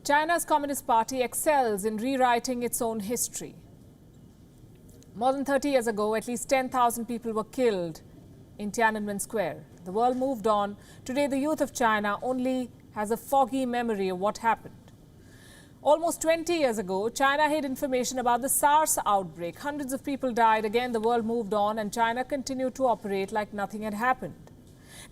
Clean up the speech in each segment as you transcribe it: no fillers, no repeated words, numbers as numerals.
China's Communist Party excels in rewriting its own history. More than 30 years ago, at least 10,000 people were killed in Tiananmen Square. The world moved on. Today, the youth of China only has a foggy memory of what happened. Almost 20 years ago, China hid information about the SARS outbreak. Hundreds of people died. Again, the world moved on and China continued to operate like nothing had happened.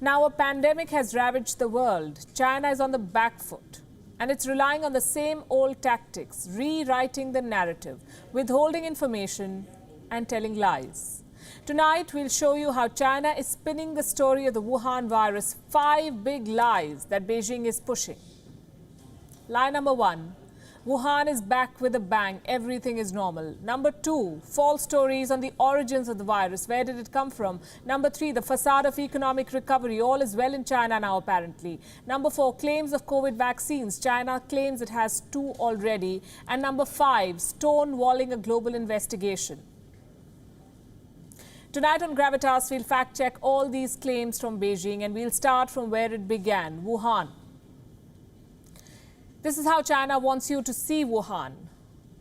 Now, a pandemic has ravaged the world. China is on the back foot. And it's relying on the same old tactics, rewriting the narrative, withholding information and telling lies. Tonight, we'll show you how China is spinning the story of the Wuhan virus, 5 big lies that Beijing is pushing. Lie number 1, Wuhan is back with a bang, everything is normal. Number 2, false stories on the origins of the virus, where did it come from? Number 3, the facade of economic recovery, all is well in China now apparently. Number 4, claims of COVID vaccines, China claims it has 2 already. And number 5, stonewalling a global investigation. Tonight on Gravitas, we'll fact-check all these claims from Beijing and we'll start from where it began, Wuhan. This is how China wants you to see Wuhan,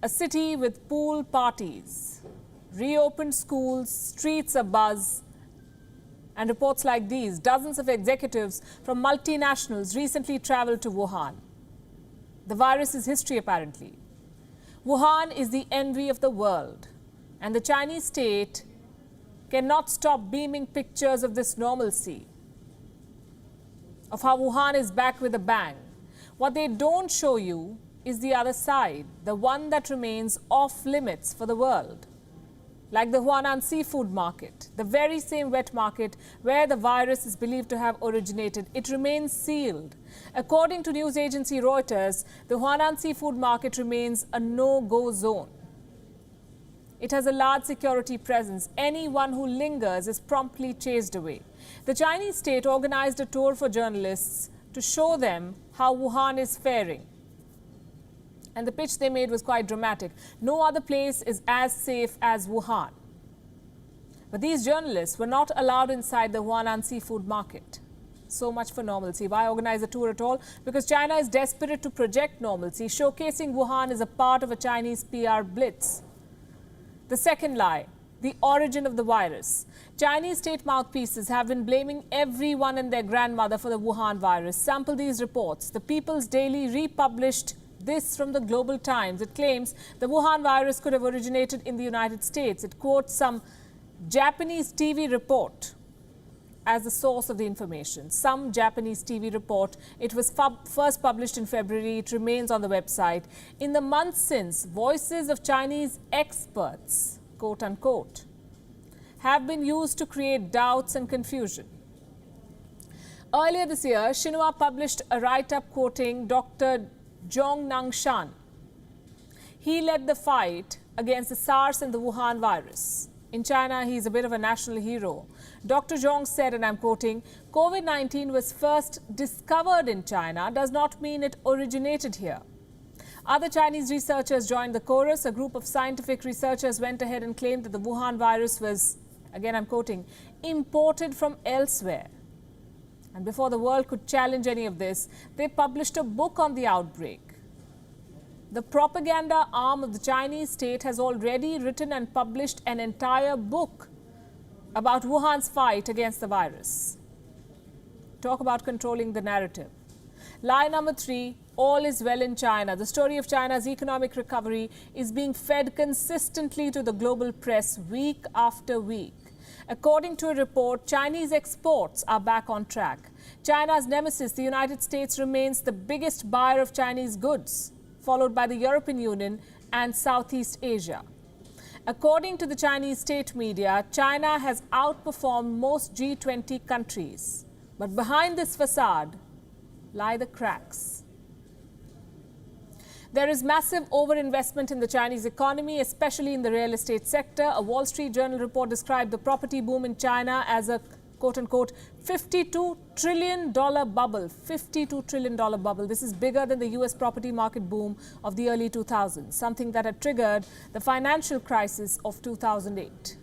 a city with pool parties, reopened schools, streets abuzz, and reports like these. Dozens of executives from multinationals recently traveled to Wuhan. The virus is history apparently. Wuhan is the envy of the world, and the Chinese state cannot stop beaming pictures of this normalcy, of how Wuhan is back with a bang. What they don't show you is the other side, the one that remains off limits for the world. Like the Huanan seafood market, the very same wet market where the virus is believed to have originated, it remains sealed. According to news agency Reuters, the Huanan seafood market remains a no-go zone. It has a large security presence. Anyone who lingers is promptly chased away. The Chinese state organized a tour for journalists to show them how Wuhan is faring. And the pitch they made was quite dramatic. No other place is as safe as Wuhan. But these journalists were not allowed inside the Huanan seafood market. So much for normalcy. Why organize a tour at all? Because China is desperate to project normalcy. Showcasing Wuhan is a part of a Chinese PR blitz. The second lie, the origin of the virus. Chinese state mouthpieces have been blaming everyone and their grandmother for the Wuhan virus. Sample these reports. The People's Daily republished this from the Global Times. It claims the Wuhan virus could have originated in the United States. It quotes some Japanese TV report as the source of the information. Some Japanese TV report. It was first published in February. It remains on the website. In the months since, voices of Chinese experts, quote unquote, have been used to create doubts and confusion. Earlier this year, Xinhua published a write-up quoting Dr. Zhong Nangshan. He led the fight against the SARS and the Wuhan virus. In China, he's a bit of a national hero. Dr. Zhong said, and I'm quoting, COVID-19 was first discovered in China does not mean it originated here. Other Chinese researchers joined the chorus. A group of scientific researchers went ahead and claimed that the Wuhan virus was, again I'm quoting, imported from elsewhere. And before the world could challenge any of this, they published a book on the outbreak. The propaganda arm of the Chinese state has already written and published an entire book about Wuhan's fight against the virus. Talk about controlling the narrative. Lie number 3, all is well in China. The story of China's economic recovery is being fed consistently to the global press week after week. According to a report, Chinese exports are back on track. China's nemesis, the United States, remains the biggest buyer of Chinese goods, followed by the European Union and Southeast Asia. According to the Chinese state media, China has outperformed most G20 countries. But behind this facade lie the cracks. There is massive overinvestment in the Chinese economy, especially in the real estate sector. A Wall Street Journal report described the property boom in China as a quote-unquote $52 trillion bubble. $52 trillion bubble. This is bigger than the US property market boom of the early 2000s, something that had triggered the financial crisis of 2008.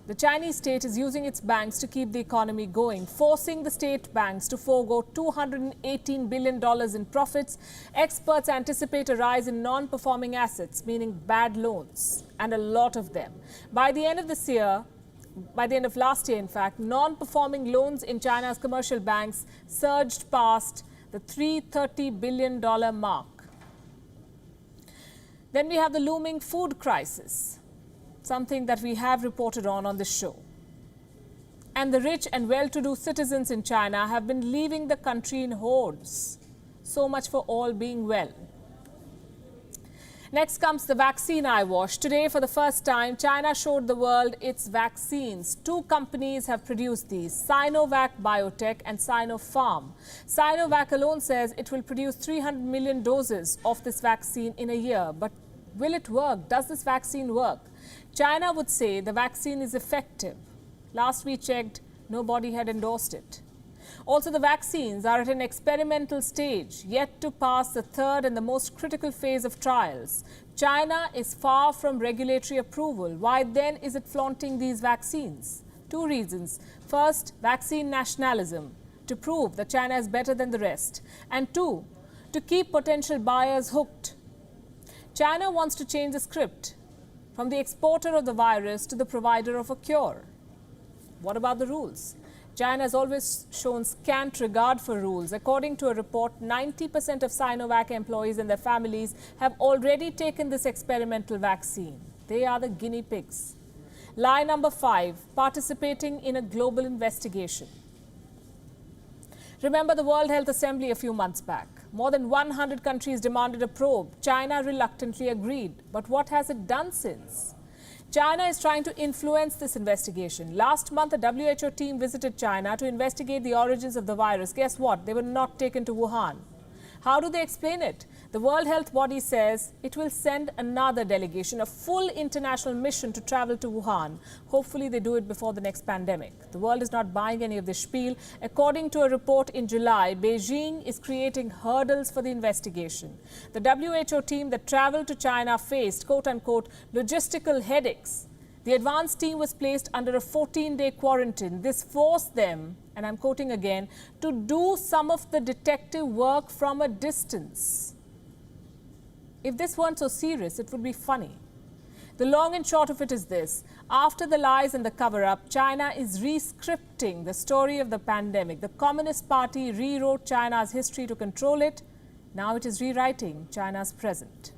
The Chinese state is using its banks to keep the economy going, forcing the state banks to forego $218 billion in profits. Experts anticipate a rise in non-performing assets, meaning bad loans, and a lot of them. By the end of last year, in fact, non-performing loans in China's commercial banks surged past the $330 billion mark. Then we have the looming food crisis, something that we have reported on this show. And the rich and well-to-do citizens in China have been leaving the country in hordes. So much for all being well. Next comes the vaccine eyewash. Today, for the first time, China showed the world its vaccines. Two companies have produced these, Sinovac Biotech and Sinopharm. Sinovac alone says it will produce 300 million doses of this vaccine in a year. But will it work? Does this vaccine work? China would say the vaccine is effective. Last we checked, nobody had endorsed it. Also, the vaccines are at an experimental stage, yet to pass the third and the most critical phase of trials. China is far from regulatory approval. Why then is it flaunting these vaccines? Two reasons. First, vaccine nationalism, to prove that China is better than the rest. And two, to keep potential buyers hooked. China wants to change the script from the exporter of the virus to the provider of a cure. What about the rules? China has always shown scant regard for rules. According to a report, 90% of Sinovac employees and their families have already taken this experimental vaccine. They are the guinea pigs. Lie number 5, participating in a global investigation. Remember the World Health Assembly a few months back. More than 100 countries demanded a probe. China reluctantly agreed. But what has it done since? China is trying to influence this investigation. Last month, a WHO team visited China to investigate the origins of the virus. Guess what? They were not taken to Wuhan. How do they explain it? The World Health Body says it will send another delegation, a full international mission to travel to Wuhan. Hopefully they do it before the next pandemic. The world is not buying any of this spiel. According to a report in July, Beijing is creating hurdles for the investigation. The WHO team that traveled to China faced, quote-unquote, logistical headaches. The advanced team was placed under a 14-day quarantine. This forced them, and I'm quoting again, to do some of the detective work from a distance. If this weren't so serious, it would be funny. The long and short of it is this. After the lies and the cover-up, China is re-scripting the story of the pandemic. The Communist Party rewrote China's history to control it. Now it is rewriting China's present.